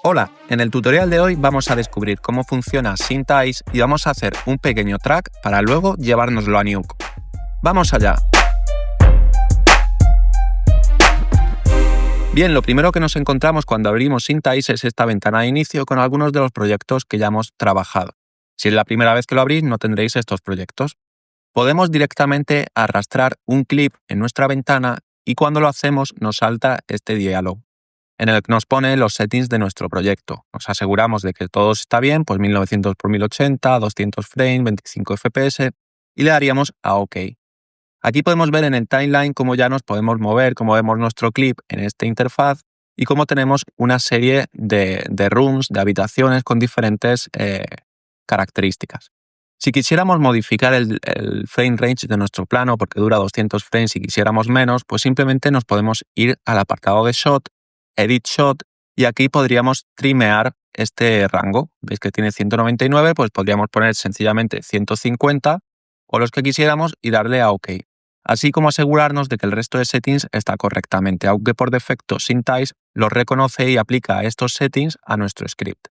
Hola, en el tutorial de hoy vamos a descubrir cómo funciona Syntice y vamos a hacer un pequeño track para luego llevárnoslo a Nuke. ¡Vamos allá! Bien, lo primero que nos encontramos cuando abrimos Syntice es esta ventana de inicio con algunos de los proyectos que ya hemos trabajado. Si es la primera vez que lo abrís, no tendréis estos proyectos. Podemos directamente arrastrar un clip en nuestra ventana y cuando lo hacemos nos salta este diálogo, en el que nos pone los settings de nuestro proyecto. Nos aseguramos de que todo está bien, pues 1900 x 1080, 200 frames, 25 FPS, y le daríamos a OK. Aquí podemos ver en el timeline cómo ya nos podemos mover, cómo vemos nuestro clip en esta interfaz y cómo tenemos una serie de rooms, de habitaciones con diferentes características. Si quisiéramos modificar el frame range de nuestro plano, porque dura 200 frames y quisiéramos menos, pues simplemente nos podemos ir al apartado de Shot, Edit Shot, y aquí podríamos trimear este rango. Veis que tiene 199, pues podríamos poner sencillamente 150 o los que quisiéramos y darle a OK. Así como asegurarnos de que el resto de settings está correctamente, aunque por defecto Syntice los reconoce y aplica estos settings a nuestro script.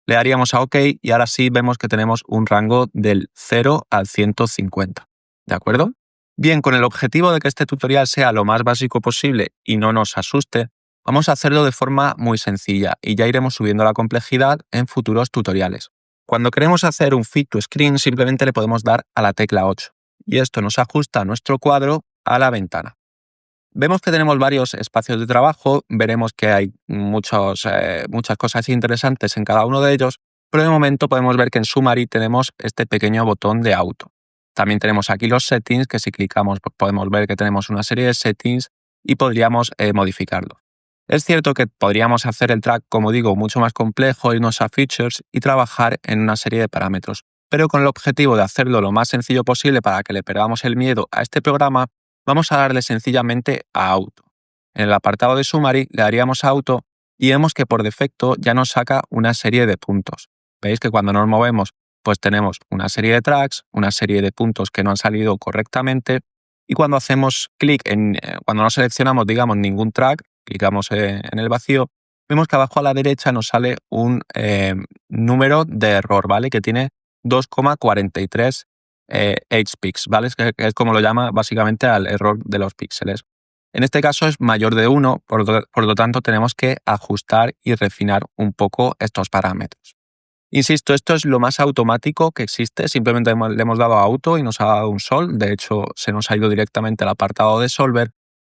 Le daríamos a OK y ahora sí vemos que tenemos un rango del 0 al 150. ¿De acuerdo? Bien, con el objetivo de que este tutorial sea lo más básico posible y no nos asuste, vamos a hacerlo de forma muy sencilla y ya iremos subiendo la complejidad en futuros tutoriales. Cuando queremos hacer un Fit to Screen, simplemente le podemos dar a la tecla 8 y esto nos ajusta nuestro cuadro a la ventana. Vemos que tenemos varios espacios de trabajo, veremos que hay muchas cosas interesantes en cada uno de ellos, pero de momento podemos ver que en Summary tenemos este pequeño botón de auto. También tenemos aquí los settings, que si clicamos pues podemos ver que tenemos una serie de settings y podríamos modificarlos. Es cierto que podríamos hacer el track, como digo, mucho más complejo, irnos a Features y trabajar en una serie de parámetros, pero con el objetivo de hacerlo lo más sencillo posible para que le perdamos el miedo a este programa, vamos a darle sencillamente a Auto. En el apartado de Summary le daríamos a Auto y vemos que por defecto ya nos saca una serie de puntos. Veis que cuando nos movemos pues tenemos una serie de tracks, una serie de puntos que no han salido correctamente y cuando hacemos clic cuando no seleccionamos, digamos, ningún track, clicamos en el vacío, vemos que abajo a la derecha nos sale un número de error, ¿vale? Que tiene 2,43 hpix, ¿vale? Es como lo llama básicamente al error de los píxeles. En este caso es mayor de 1, por lo tanto tenemos que ajustar y refinar un poco estos parámetros. Insisto, esto es lo más automático que existe, simplemente le hemos dado a auto y nos ha dado un sol, de hecho se nos ha ido directamente al apartado de solver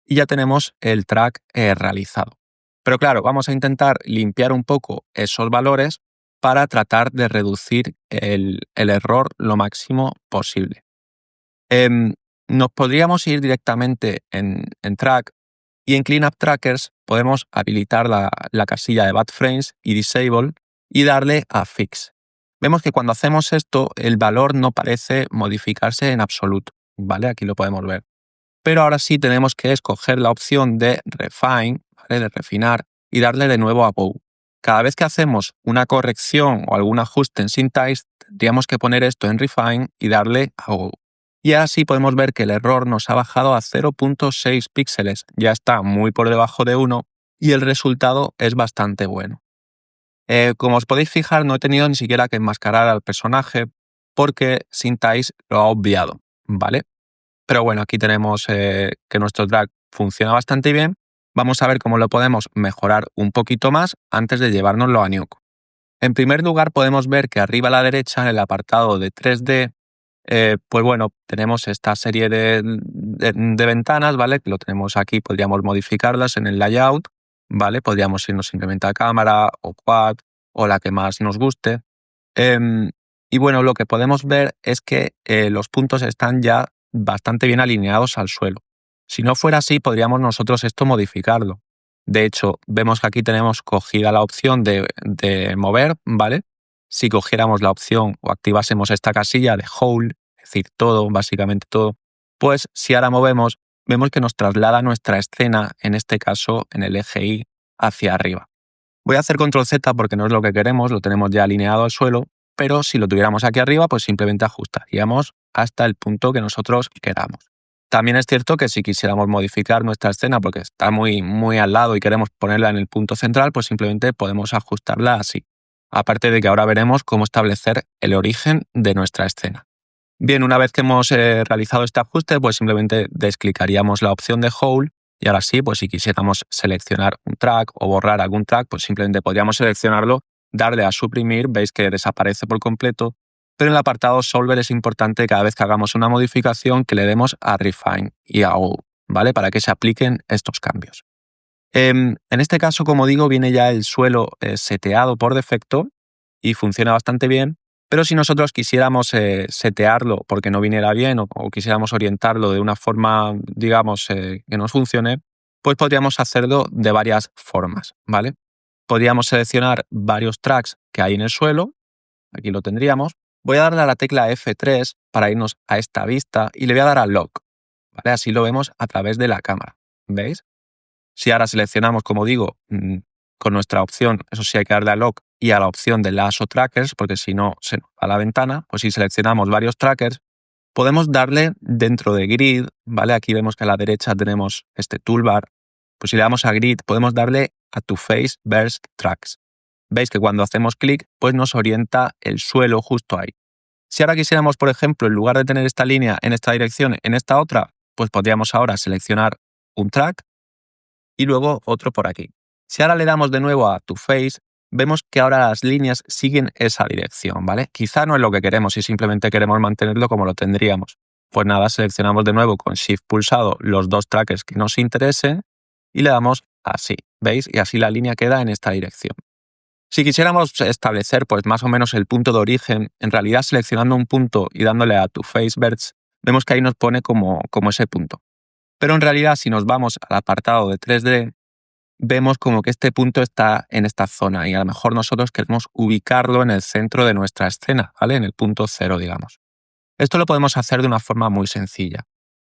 y ya tenemos el track realizado. Pero claro, vamos a intentar limpiar un poco esos valores para tratar de reducir el error lo máximo posible. Nos podríamos ir directamente en Track y en Cleanup Trackers podemos habilitar la casilla de Bad Frames y Disable y darle a Fix. Vemos que cuando hacemos esto el valor no parece modificarse en absoluto, ¿vale? Aquí lo podemos ver. Pero ahora sí tenemos que escoger la opción de Refine, ¿vale? De refinar y darle de nuevo a Bow. Cada vez que hacemos una corrección o algún ajuste en Syntice, tendríamos que poner esto en Refine y darle a Go. Y así podemos ver que el error nos ha bajado a 0,6 píxeles, ya está muy por debajo de 1 y el resultado es bastante bueno. Como os podéis fijar, no he tenido ni siquiera que enmascarar al personaje porque Syntice lo ha obviado, ¿vale? Pero bueno, aquí tenemos que nuestro drag funciona bastante bien. Vamos a ver cómo lo podemos mejorar un poquito más antes de llevárnoslo a Nuke. En primer lugar, podemos ver que arriba a la derecha, en el apartado de 3D, pues bueno, tenemos esta serie de ventanas, ¿vale? Que lo tenemos aquí, podríamos modificarlas en el layout, ¿vale? Podríamos irnos simplemente a cámara o quad o la que más nos guste. Y bueno, lo que podemos ver es que los puntos están ya bastante bien alineados al suelo. Si no fuera así, podríamos nosotros esto modificarlo. De hecho, vemos que aquí tenemos cogida la opción de mover, ¿vale? Si cogiéramos la opción o activásemos esta casilla de Whole, es decir, todo, básicamente todo, pues si ahora movemos, vemos que nos traslada nuestra escena, en este caso en el eje Y, hacia arriba. Voy a hacer Control Z porque no es lo que queremos, lo tenemos ya alineado al suelo, pero si lo tuviéramos aquí arriba, pues simplemente ajustaríamos hasta el punto que nosotros queramos. También es cierto que si quisiéramos modificar nuestra escena porque está muy, muy al lado y queremos ponerla en el punto central, pues simplemente podemos ajustarla así. Aparte de que ahora veremos cómo establecer el origen de nuestra escena. Bien, una vez que hemos realizado este ajuste, pues simplemente desclicaríamos la opción de Hole y ahora sí, pues si quisiéramos seleccionar un track o borrar algún track, pues simplemente podríamos seleccionarlo, darle a suprimir, veis que desaparece por completo, pero en el apartado Solver es importante cada vez que hagamos una modificación que le demos a Refine y a All, ¿vale? Para que se apliquen estos cambios. En este caso, como digo, viene ya el suelo seteado por defecto y funciona bastante bien, pero si nosotros quisiéramos setearlo porque no viniera bien o quisiéramos orientarlo de una forma, digamos, que nos funcione, pues podríamos hacerlo de varias formas, ¿vale? Podríamos seleccionar varios tracks que hay en el suelo, aquí lo tendríamos. Voy a darle a la tecla F3 para irnos a esta vista y le voy a dar a Lock, ¿vale? Así lo vemos a través de la cámara, ¿veis? Si ahora seleccionamos, como digo, con nuestra opción, eso sí hay que darle a Lock y a la opción de Lasso Trackers, porque si no se nos va a la ventana, pues si seleccionamos varios trackers, podemos darle dentro de Grid, ¿vale? Aquí vemos que a la derecha tenemos este toolbar. Pues si le damos a Grid, podemos darle a To Face Burst Tracks. Veis que cuando hacemos clic, pues nos orienta el suelo justo ahí. Si ahora quisiéramos, por ejemplo, en lugar de tener esta línea en esta dirección, en esta otra, pues podríamos ahora seleccionar un track y luego otro por aquí. Si ahora le damos de nuevo a To Face, vemos que ahora las líneas siguen esa dirección, ¿vale? Quizá no es lo que queremos y simplemente queremos mantenerlo como lo tendríamos. Pues nada, seleccionamos de nuevo con Shift pulsado los dos trackers que nos interesen y le damos así, ¿veis? Y así la línea queda en esta dirección. Si quisiéramos establecer pues más o menos el punto de origen, en realidad seleccionando un punto y dándole a To Face Verts, vemos que ahí nos pone como ese punto. Pero en realidad si nos vamos al apartado de 3D, vemos como que este punto está en esta zona y a lo mejor nosotros queremos ubicarlo en el centro de nuestra escena, ¿vale? En el punto 0, digamos. Esto lo podemos hacer de una forma muy sencilla.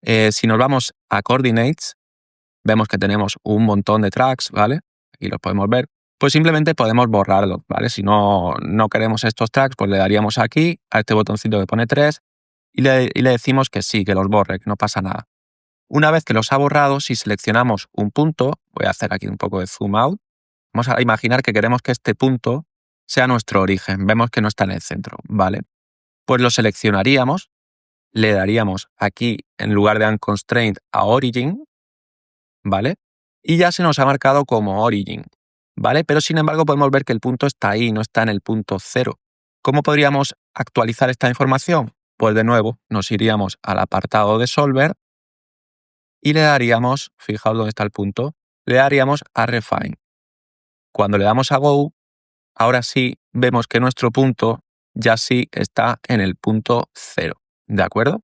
Si nos vamos a Coordinates, vemos que tenemos un montón de tracks, ¿vale? Aquí los podemos ver. Pues simplemente podemos borrarlos, ¿vale? Si no queremos estos tracks, pues le daríamos aquí a este botoncito que pone 3 y le decimos que sí, que los borre, que no pasa nada. Una vez que los ha borrado, si seleccionamos un punto, voy a hacer aquí un poco de zoom out, vamos a imaginar que queremos que este punto sea nuestro origen. Vemos que no está en el centro, ¿vale? Pues lo seleccionaríamos, le daríamos aquí, en lugar de Unconstrained, a Origin, ¿vale? Y ya se nos ha marcado como Origin, ¿vale? Pero sin embargo podemos ver que el punto está ahí, no está en el punto 0. ¿Cómo podríamos actualizar esta información? Pues de nuevo nos iríamos al apartado de Solver y le daríamos, fijaos dónde está el punto, le daríamos a Refine. Cuando le damos a Go, ahora sí vemos que nuestro punto ya sí está en el punto 0, ¿de acuerdo?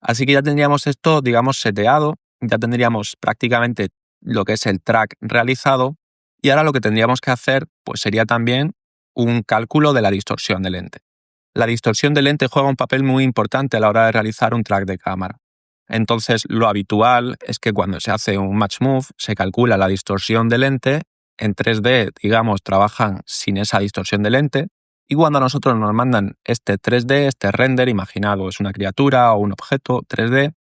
Así que ya tendríamos esto, digamos, seteado, ya tendríamos prácticamente lo que es el track realizado y ahora lo que tendríamos que hacer pues sería también un cálculo de la distorsión de lente. La distorsión de lente juega un papel muy importante a la hora de realizar un track de cámara. Entonces, lo habitual es que cuando se hace un match move, se calcula la distorsión de lente. En 3D, digamos, trabajan sin esa distorsión de lente. Y cuando a nosotros nos mandan este 3D, este render, imaginado, es una criatura o un objeto 3D,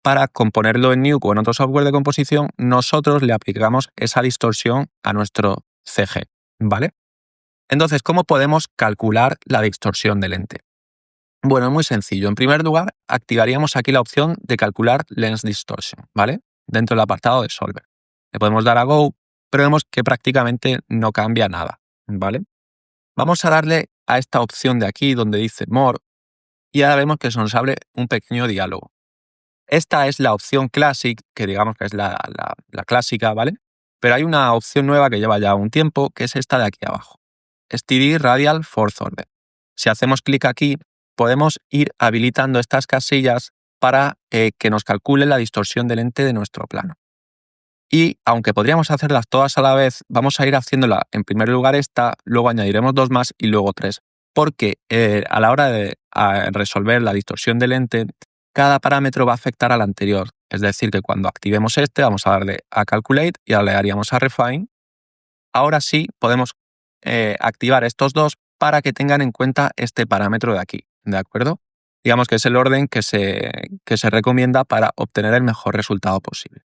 para componerlo en Nuke o en otro software de composición, nosotros le aplicamos esa distorsión a nuestro CG, ¿vale? Entonces, ¿cómo podemos calcular la distorsión de lente? Bueno, es muy sencillo. En primer lugar, activaríamos aquí la opción de calcular Lens Distortion, ¿vale? Dentro del apartado de Solver. Le podemos dar a Go, pero vemos que prácticamente no cambia nada, ¿vale? Vamos a darle a esta opción de aquí donde dice More y ahora vemos que se nos abre un pequeño diálogo. Esta es la opción Classic, que digamos que es la clásica, ¿vale? Pero hay una opción nueva que lleva ya un tiempo, que es esta de aquí abajo. STD Radial Fourth Order. Si hacemos clic aquí, podemos ir habilitando estas casillas para que nos calcule la distorsión de lente de nuestro plano. Y aunque podríamos hacerlas todas a la vez, vamos a ir haciéndola en primer lugar esta, luego añadiremos 2 más y luego 3. Porque a la hora de resolver la distorsión de lente, cada parámetro va a afectar al anterior. Es decir, que cuando activemos este, vamos a darle a Calculate y ahora le daríamos a Refine. Ahora sí podemos activar estos dos para que tengan en cuenta este parámetro de aquí, ¿de acuerdo? Digamos que es el orden que se recomienda para obtener el mejor resultado posible.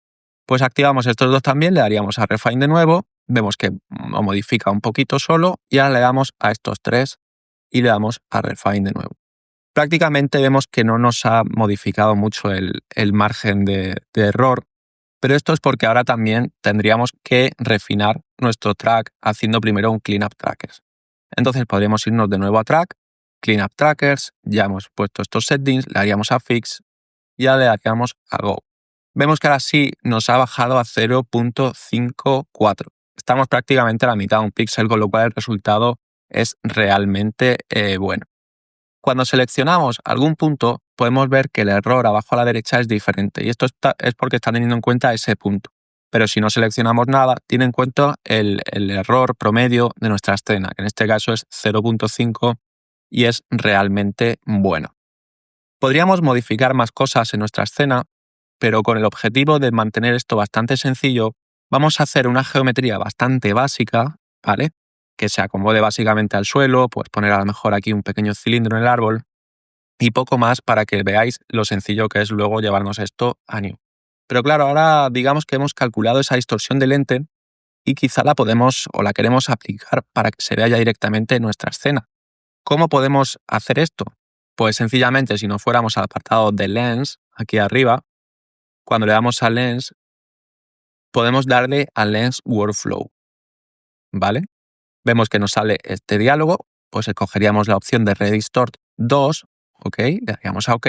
Pues activamos estos dos también, le daríamos a Refine de nuevo, vemos que lo modifica un poquito solo y ahora le damos a estos tres y le damos a Refine de nuevo. Prácticamente vemos que no nos ha modificado mucho el margen de error, pero esto es porque ahora también tendríamos que refinar nuestro track haciendo primero un cleanup trackers. Entonces podríamos irnos de nuevo a track, cleanup trackers, ya hemos puesto estos settings, le haríamos a fix y ya le daríamos a go. Vemos que ahora sí nos ha bajado a 0.54. Estamos prácticamente a la mitad de un píxel, con lo cual el resultado es realmente bueno. Cuando seleccionamos algún punto, podemos ver que el error abajo a la derecha es diferente, y esto es porque está teniendo en cuenta ese punto. Pero si no seleccionamos nada, tiene en cuenta el error promedio de nuestra escena, que en este caso es 0.5 y es realmente bueno. Podríamos modificar más cosas en nuestra escena, pero con el objetivo de mantener esto bastante sencillo, vamos a hacer una geometría bastante básica, ¿vale? Que se acomode básicamente al suelo, pues poner a lo mejor aquí un pequeño cilindro en el árbol y poco más para que veáis lo sencillo que es luego llevarnos esto a New. Pero claro, ahora digamos que hemos calculado esa distorsión de lente y quizá la podemos o la queremos aplicar para que se vea ya directamente en nuestra escena. ¿Cómo podemos hacer esto? Pues sencillamente, si nos fuéramos al apartado de Lens, aquí arriba, cuando le damos a Lens, podemos darle a Lens Workflow, ¿vale? Vemos que nos sale este diálogo, pues escogeríamos la opción de Redistort 2, ¿ok? Le daríamos a OK,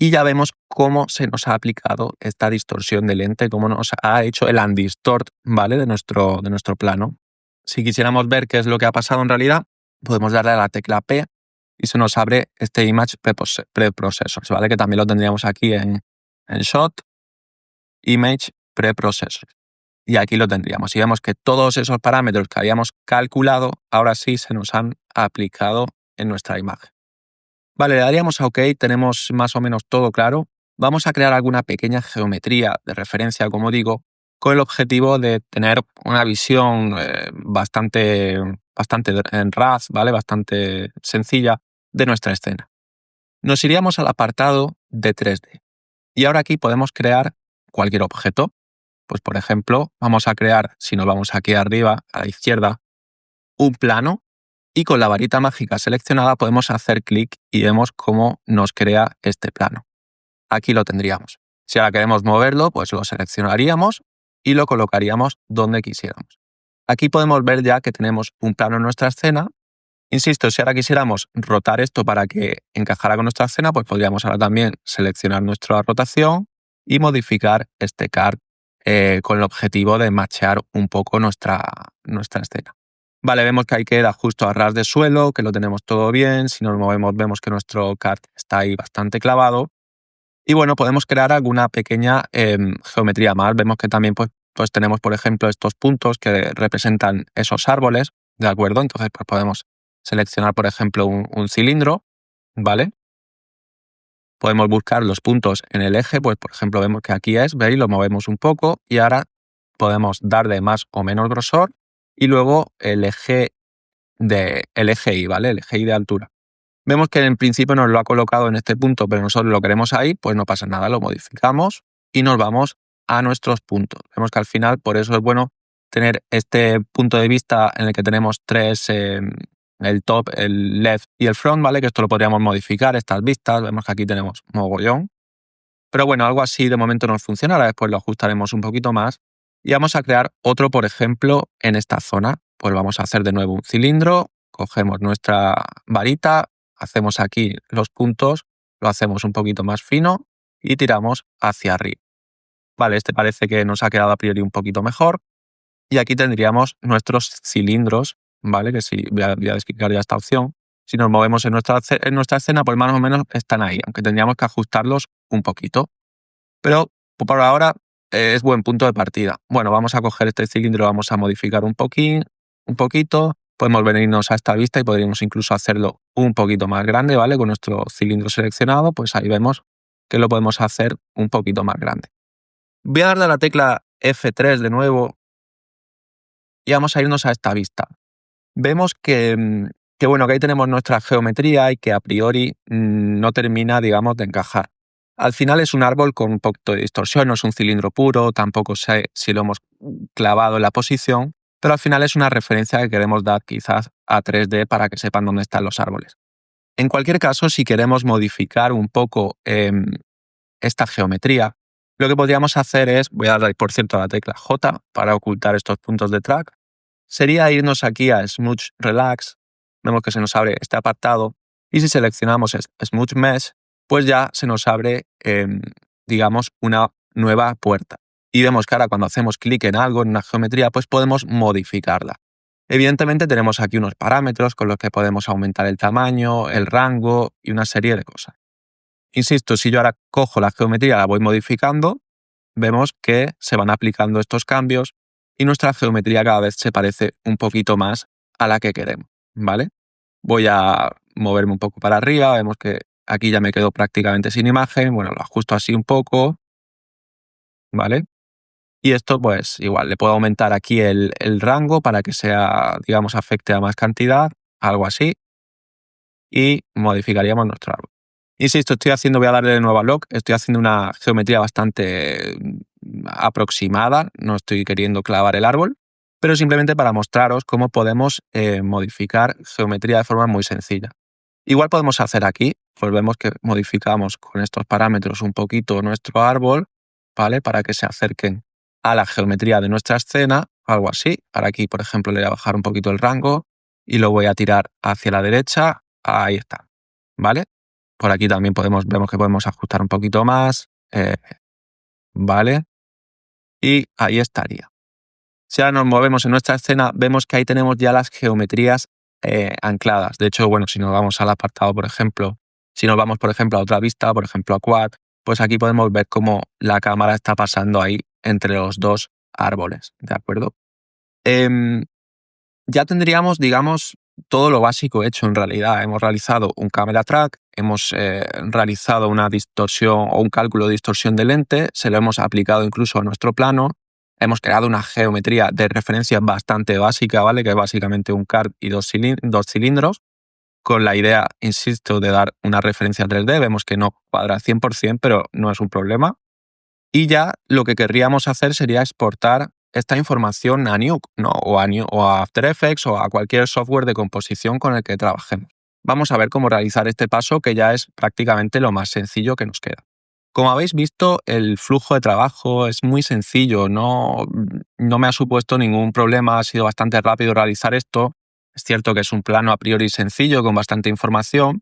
y ya vemos cómo se nos ha aplicado esta distorsión de lente, cómo nos ha hecho el undistort, ¿vale? De nuestro plano. Si quisiéramos ver qué es lo que ha pasado en realidad, podemos darle a la tecla P y se nos abre este Image Preprocessors, ¿vale? Que también lo tendríamos aquí en Shot, Image Preprocessors. Y aquí lo tendríamos. Y vemos que todos esos parámetros que habíamos calculado, ahora sí se nos han aplicado en nuestra imagen. Vale, le daríamos a OK, tenemos más o menos todo claro. Vamos a crear alguna pequeña geometría de referencia, como digo, con el objetivo de tener una visión bastante en RAS, ¿vale? Bastante sencilla de nuestra escena. Nos iríamos al apartado de 3D. Y ahora aquí podemos crear cualquier objeto. Pues por ejemplo, vamos a crear, si nos vamos aquí arriba, a la izquierda, un plano y con la varita mágica seleccionada podemos hacer clic y vemos cómo nos crea este plano. Aquí lo tendríamos. Si ahora queremos moverlo, pues lo seleccionaríamos y lo colocaríamos donde quisiéramos. Aquí podemos ver ya que tenemos un plano en nuestra escena. Insisto, si ahora quisiéramos rotar esto para que encajara con nuestra escena, pues podríamos ahora también seleccionar nuestra rotación y modificar este card con el objetivo de machear un poco nuestra escena. Vale, vemos que ahí queda justo a ras de suelo, que lo tenemos todo bien. Si nos movemos vemos que nuestro card está ahí bastante clavado. Y bueno, podemos crear alguna pequeña geometría más. Vemos que también pues tenemos, por ejemplo, estos puntos que representan esos árboles, ¿de acuerdo? Entonces pues podemos seleccionar, por ejemplo, un cilindro, ¿vale? Podemos buscar los puntos en el eje, pues por ejemplo vemos que aquí es, ¿veis? Lo movemos un poco y ahora podemos darle más o menos grosor y luego el eje Y, ¿vale? El eje Y de altura. Vemos que en principio nos lo ha colocado en este punto, pero nosotros lo queremos ahí, pues no pasa nada, lo modificamos y nos vamos a nuestros puntos. Vemos que al final, por eso es bueno tener este punto de vista en el que tenemos tres, el top, el left y el front, ¿vale? Que esto lo podríamos modificar, estas vistas. Vemos que aquí tenemos mogollón. Pero bueno, algo así de momento nos funciona, ahora después lo ajustaremos un poquito más. Y vamos a crear otro, por ejemplo, en esta zona. Pues vamos a hacer de nuevo un cilindro, cogemos nuestra varita, hacemos aquí los puntos, lo hacemos un poquito más fino y tiramos hacia arriba. Vale, este parece que nos ha quedado a priori un poquito mejor. Y aquí tendríamos nuestros cilindros, ¿vale? Que si voy a descargar ya esta opción. Si nos movemos en nuestra escena, pues más o menos están ahí, aunque tendríamos que ajustarlos un poquito. Pero por ahora es buen punto de partida. Bueno, vamos a coger este cilindro, vamos a modificar un poquito. Podemos venirnos a esta vista y podríamos incluso hacerlo un poquito más grande, ¿vale? Con nuestro cilindro seleccionado, pues ahí vemos que lo podemos hacer un poquito más grande. Voy a darle a la tecla F3 de nuevo y vamos a irnos a esta vista. Vemos que que bueno, que ahí tenemos nuestra geometría y que a priori no termina, digamos, de encajar. Al final es un árbol con un poquito de distorsión, no es un cilindro puro, tampoco sé si lo hemos clavado en la posición, pero al final es una referencia que queremos dar quizás a 3D para que sepan dónde están los árboles. En cualquier caso, si queremos modificar un poco esta geometría, lo que podríamos hacer es, voy a darle por cierto a la tecla J para ocultar estos puntos de track, sería irnos aquí a Smooth Relax, vemos que se nos abre este apartado, y si seleccionamos Smooth Mesh, pues ya se nos abre, digamos, una nueva puerta. Y vemos que ahora cuando hacemos clic en algo, en una geometría, pues podemos modificarla. Evidentemente tenemos aquí unos parámetros con los que podemos aumentar el tamaño, el rango y una serie de cosas. Insisto, si yo ahora cojo la geometría, la voy modificando, vemos que se van aplicando estos cambios y nuestra geometría cada vez se parece un poquito más a la que queremos, ¿vale? Voy a moverme un poco para arriba, vemos que aquí ya me quedo prácticamente sin imagen, bueno, lo ajusto así un poco, ¿vale? Y esto pues igual, le puedo aumentar aquí el rango para que sea, digamos, afecte a más cantidad, algo así, y modificaríamos nuestro árbol. Insisto, voy a darle de nuevo a lock, estoy haciendo una geometría bastante aproximada, no estoy queriendo clavar el árbol, pero simplemente para mostraros cómo podemos modificar geometría de forma muy sencilla. Igual podemos hacer aquí, pues vemos que modificamos con estos parámetros un poquito nuestro árbol, ¿vale? Para que se acerquen a la geometría de nuestra escena, algo así. Ahora aquí, por ejemplo, le voy a bajar un poquito el rango y lo voy a tirar hacia la derecha, ahí está, ¿vale? Por aquí también vemos que podemos ajustar un poquito más, ¿vale? Y ahí estaría. Si ahora nos movemos en nuestra escena, vemos que ahí tenemos ya las geometrías ancladas. De hecho, bueno, si nos vamos al apartado, por ejemplo, a otra vista, por ejemplo a Quad, pues aquí podemos ver cómo la cámara está pasando ahí entre los dos árboles, ¿de acuerdo? Ya tendríamos, digamos, todo lo básico hecho en realidad. Hemos realizado un camera track, hemos realizado una distorsión o un cálculo de distorsión de lente, se lo hemos aplicado incluso a nuestro plano, hemos creado una geometría de referencia bastante básica, ¿vale? Que es básicamente un kart y dos cilindros, con la idea, insisto, de dar una referencia 3D. Vemos que no cuadra al 100%, pero no es un problema. Y ya lo que querríamos hacer sería exportar esta información a Nuke, ¿no? o a After Effects o a cualquier software de composición con el que trabajemos. Vamos a ver cómo realizar este paso, que ya es prácticamente lo más sencillo que nos queda. Como habéis visto, el flujo de trabajo es muy sencillo, no me ha supuesto ningún problema, ha sido bastante rápido realizar esto. Es cierto que es un plano a priori sencillo con bastante información,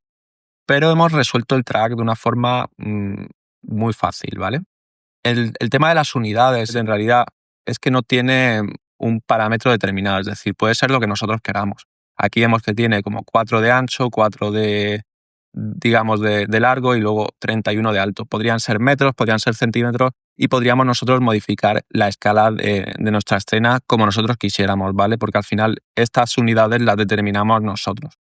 pero hemos resuelto el track de una forma muy fácil, ¿vale? El tema de las unidades, en realidad, es que no tiene un parámetro determinado, es decir, puede ser lo que nosotros queramos. Aquí vemos que tiene como 4 de ancho, 4 de, digamos, de largo y luego 31 de alto. Podrían ser metros, podrían ser centímetros y podríamos nosotros modificar la escala de nuestra escena como nosotros quisiéramos, ¿vale? Porque al final estas unidades las determinamos nosotros.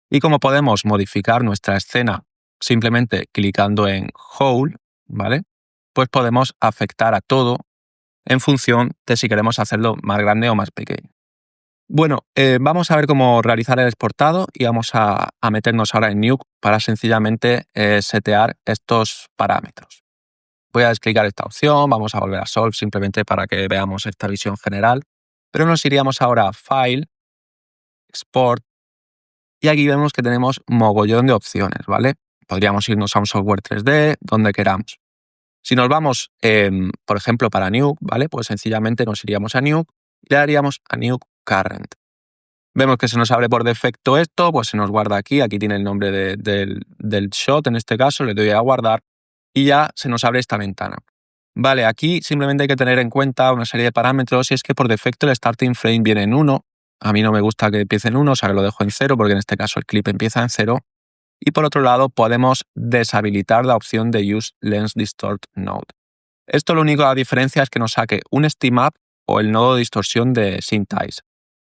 Y como podemos modificar nuestra escena simplemente clicando en Whole, ¿vale? Pues podemos afectar a todo en función de si queremos hacerlo más grande o más pequeño. Bueno, vamos a ver cómo realizar el exportado y vamos a meternos ahora en Nuke para sencillamente setear estos parámetros. Voy a desclicar esta opción, vamos a volver a Solve simplemente para que veamos esta visión general, pero nos iríamos ahora a File, Export, y aquí vemos que tenemos mogollón de opciones, ¿vale? Podríamos irnos a un software 3D, donde queramos. Si nos vamos, por ejemplo, para Nuke, ¿vale? Pues sencillamente nos iríamos a Nuke y le daríamos a Nuke Current. Vemos que se nos abre por defecto esto, pues se nos guarda aquí tiene el nombre del shot, en este caso, le doy a guardar y ya se nos abre esta ventana. Vale, aquí simplemente hay que tener en cuenta una serie de parámetros y es que por defecto el starting frame viene en 1. A mí no me gusta que empiece en 1, o sea que lo dejo en 0 porque en este caso el clip empieza en 0. Y por otro lado, podemos deshabilitar la opción de Use Lens Distort Node. Esto lo único la diferencia es que nos saque un SteamUp o el nodo de distorsión de SynthEyes.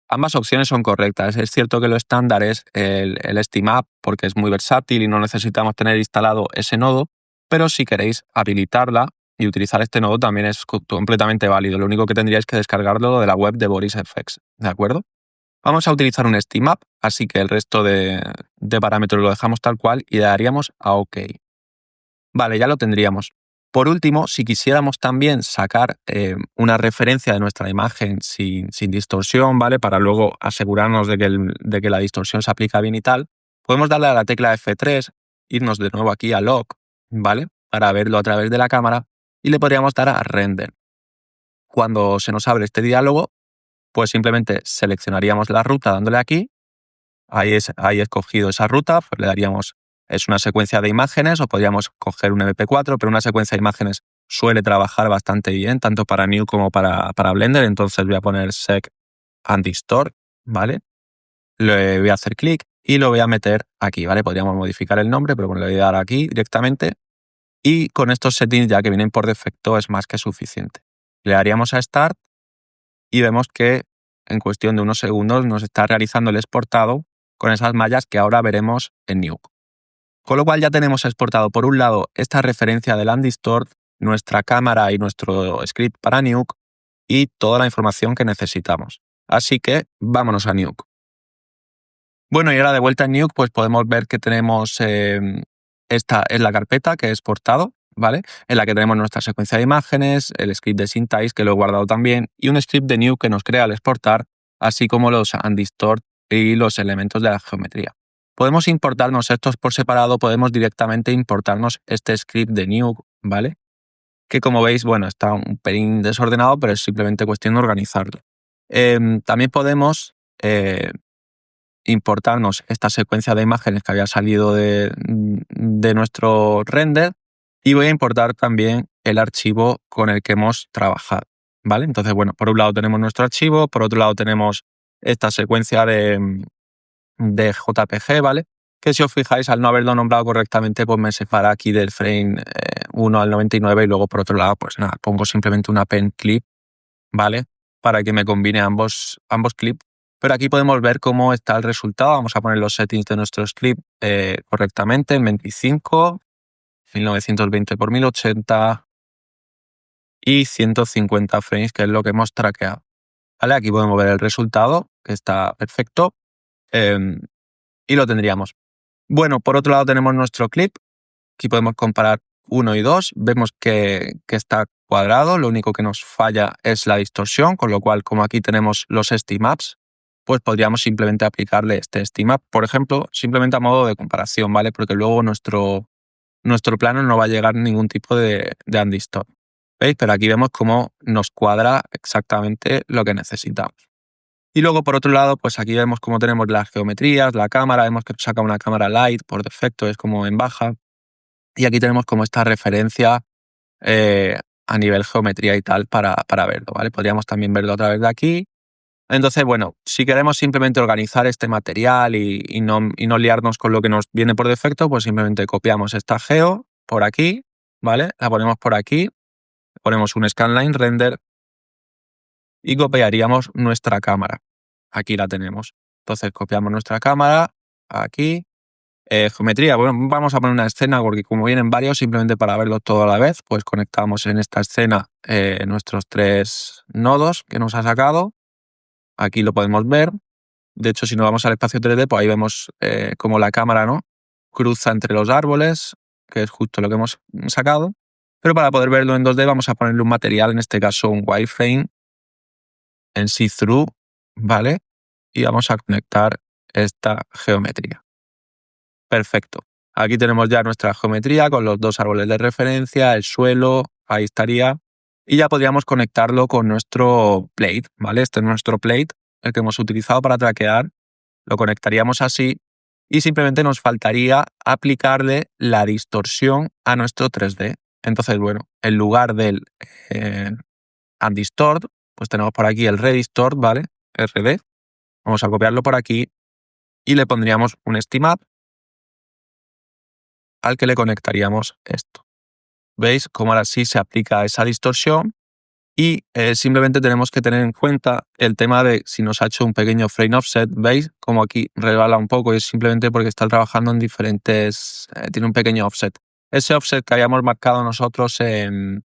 Ambas opciones son correctas. Es cierto que lo estándar es el SteamUp porque es muy versátil y no necesitamos tener instalado ese nodo, pero si queréis habilitarla y utilizar este nodo también es completamente válido. Lo único que tendríais que descargarlo de la web de Boris FX, ¿de acuerdo? Vamos a utilizar un SteamUp, así que el resto de parámetros lo dejamos tal cual y le daríamos a OK. Vale, ya lo tendríamos. Por último, si quisiéramos también sacar una referencia de nuestra imagen sin distorsión, ¿vale? Para luego asegurarnos de que la distorsión se aplica bien y tal, podemos darle a la tecla F3, irnos de nuevo aquí a Log, ¿vale? Para verlo a través de la cámara y le podríamos dar a Render. Cuando se nos abre este diálogo, pues simplemente seleccionaríamos la ruta dándole aquí. Ahí he escogido esa ruta, pues le daríamos, es una secuencia de imágenes o podríamos coger un MP4, pero una secuencia de imágenes suele trabajar bastante bien, tanto para Nuke como para Blender, entonces voy a poner Sec and Distort, ¿vale? Le voy a hacer clic y lo voy a meter aquí, ¿vale? Podríamos modificar el nombre, pero bueno, le voy a dar aquí directamente y con estos settings ya que vienen por defecto es más que suficiente. Le daríamos a Start y vemos que en cuestión de unos segundos nos está realizando el exportado con esas mallas que ahora veremos en Nuke. Con lo cual ya tenemos exportado por un lado esta referencia del Undistort, nuestra cámara y nuestro script para Nuke y toda la información que necesitamos. Así que vámonos a Nuke. Bueno, y ahora de vuelta en Nuke pues podemos ver que tenemos esta es la carpeta que he exportado, ¿vale? En la que tenemos nuestra secuencia de imágenes, el script de Syntice que lo he guardado también y un script de Nuke que nos crea al exportar, así como los Undistort y los elementos de la geometría. Podemos importarnos estos por separado, podemos directamente importarnos este script de Nuke, ¿vale? Que como veis, bueno, está un pelín desordenado, pero es simplemente cuestión de organizarlo. También podemos importarnos esta secuencia de imágenes que había salido de nuestro render y voy a importar también el archivo con el que hemos trabajado, ¿vale? Entonces, bueno, por un lado tenemos nuestro archivo, por otro lado tenemos esta secuencia de JPG, ¿vale? Que si os fijáis, al no haberlo nombrado correctamente, pues me separa aquí del frame 1 al 99 y luego por otro lado, pues nada, pongo simplemente una pen clip, ¿vale? Para que me combine ambos clips. Pero aquí podemos ver cómo está el resultado. Vamos a poner los settings de nuestro script correctamente en 25, 1920 x 1080 y 150 frames, que es lo que hemos traqueado. ¿Vale? Aquí podemos ver el resultado, que está perfecto, y lo tendríamos. Bueno, por otro lado tenemos nuestro clip. Aquí podemos comparar 1 y 2. Vemos que está cuadrado. Lo único que nos falla es la distorsión, con lo cual, como aquí tenemos los SteamUps, pues podríamos simplemente aplicarle este SteamUp, por ejemplo, simplemente a modo de comparación, ¿vale? Porque luego nuestro plano no va a llegar ningún tipo de undistort. ¿Veis? Pero aquí vemos cómo nos cuadra exactamente lo que necesitamos. Y luego, por otro lado, pues aquí vemos cómo tenemos las geometrías, la cámara, vemos que saca una cámara light por defecto, es como en baja. Y aquí tenemos como esta referencia a nivel geometría y tal para verlo, ¿vale? Podríamos también verlo a través de aquí. Entonces, bueno, si queremos simplemente organizar este material y no liarnos con lo que nos viene por defecto, pues simplemente copiamos esta geo por aquí, ¿vale? La ponemos por aquí, ponemos un scanline render y copiaríamos nuestra cámara. Aquí la tenemos. Entonces copiamos nuestra cámara, aquí. Geometría, bueno, vamos a poner una escena porque como vienen varios, simplemente para verlos todo a la vez, pues conectamos en esta escena nuestros 3 nodos que nos ha sacado. Aquí lo podemos ver. De hecho, si nos vamos al espacio 3D, pues ahí vemos cómo la cámara, ¿no?, cruza entre los árboles, que es justo lo que hemos sacado. Pero para poder verlo en 2D vamos a ponerle un material, en este caso un wireframe en see-through, ¿vale? Y vamos a conectar esta geometría. Perfecto. Aquí tenemos ya nuestra geometría con los 2 árboles de referencia, el suelo, ahí estaría. Y ya podríamos conectarlo con nuestro plate, ¿vale? Este es nuestro plate, el que hemos utilizado para traquear. Lo conectaríamos así y simplemente nos faltaría aplicarle la distorsión a nuestro 3D. Entonces, bueno, en lugar del undistort, pues tenemos por aquí el redistort, ¿vale? RD. Vamos a copiarlo por aquí y le pondríamos un SteamUp al que le conectaríamos esto. ¿Veis cómo ahora sí se aplica esa distorsión? Y simplemente tenemos que tener en cuenta el tema de si nos ha hecho un pequeño frame offset. ¿Veis cómo aquí resbala un poco? Y es simplemente porque está trabajando en diferentes... tiene un pequeño offset. Ese offset que habíamos marcado nosotros en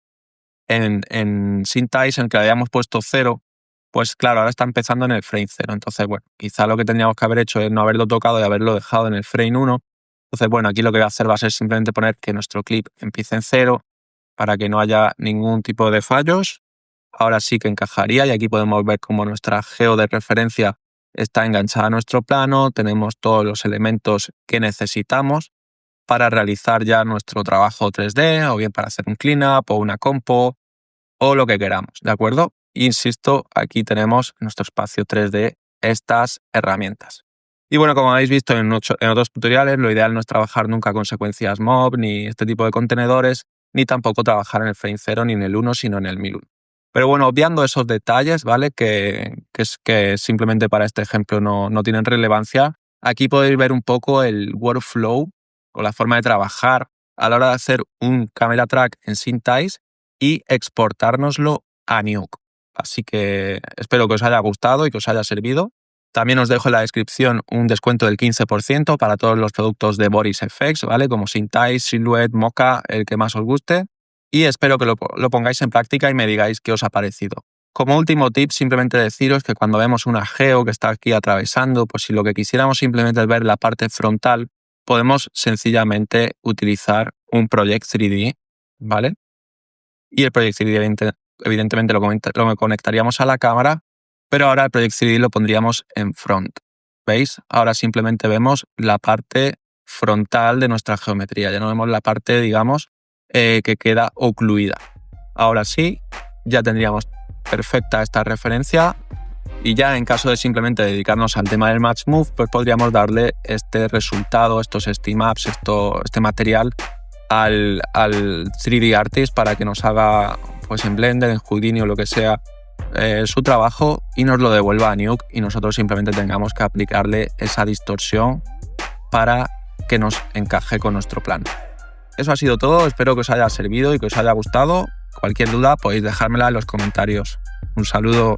Syntice, en el que le habíamos puesto 0, pues claro, ahora está empezando en el frame 0. Entonces, bueno, quizá lo que tendríamos que haber hecho es no haberlo tocado y haberlo dejado en el frame 1. Entonces, bueno, aquí lo que voy a hacer va a ser simplemente poner que nuestro clip empiece en 0 para que no haya ningún tipo de fallos. Ahora sí que encajaría y aquí podemos ver cómo nuestra geo de referencia está enganchada a nuestro plano. Tenemos todos los elementos que necesitamos para realizar ya nuestro trabajo 3D, o bien para hacer un cleanup o una compo o lo que queramos, ¿de acuerdo? Insisto, aquí tenemos en nuestro espacio 3D estas herramientas. Y bueno, como habéis visto en otros tutoriales, lo ideal no es trabajar nunca con secuencias mob ni este tipo de contenedores, ni tampoco trabajar en el frame 0 ni en el 1, sino en el 1001. Pero bueno, obviando esos detalles, ¿vale? Que simplemente para este ejemplo no tienen relevancia, aquí podéis ver un poco el workflow o la forma de trabajar a la hora de hacer un camera track en SyncTice y exportárnoslo a Nuke. Así que espero que os haya gustado y que os haya servido. También os dejo en la descripción un descuento del 15% para todos los productos de Boris FX, ¿vale? Como SyncTice, Silhouette, Mocha, el que más os guste. Y espero que lo pongáis en práctica y me digáis qué os ha parecido. Como último tip, simplemente deciros que cuando vemos una geo que está aquí atravesando, pues si lo que quisiéramos simplemente es ver la parte frontal, podemos sencillamente utilizar un Project 3D, ¿vale? Y el Project 3D evidentemente lo conectaríamos a la cámara, pero ahora el Project 3D lo pondríamos en front. ¿Veis? Ahora simplemente vemos la parte frontal de nuestra geometría, ya no vemos la parte, digamos, que queda ocluida. Ahora sí, ya tendríamos perfecta esta referencia y ya en caso de simplemente dedicarnos al tema del Match Move, pues podríamos darle este resultado, estos Steam-Ups, este material al 3D Artist para que nos haga pues en Blender, en Houdini o lo que sea su trabajo y nos lo devuelva a Nuke y nosotros simplemente tengamos que aplicarle esa distorsión para que nos encaje con nuestro plan. Eso ha sido todo, espero que os haya servido y que os haya gustado. Cualquier duda podéis dejármela en los comentarios. Un saludo.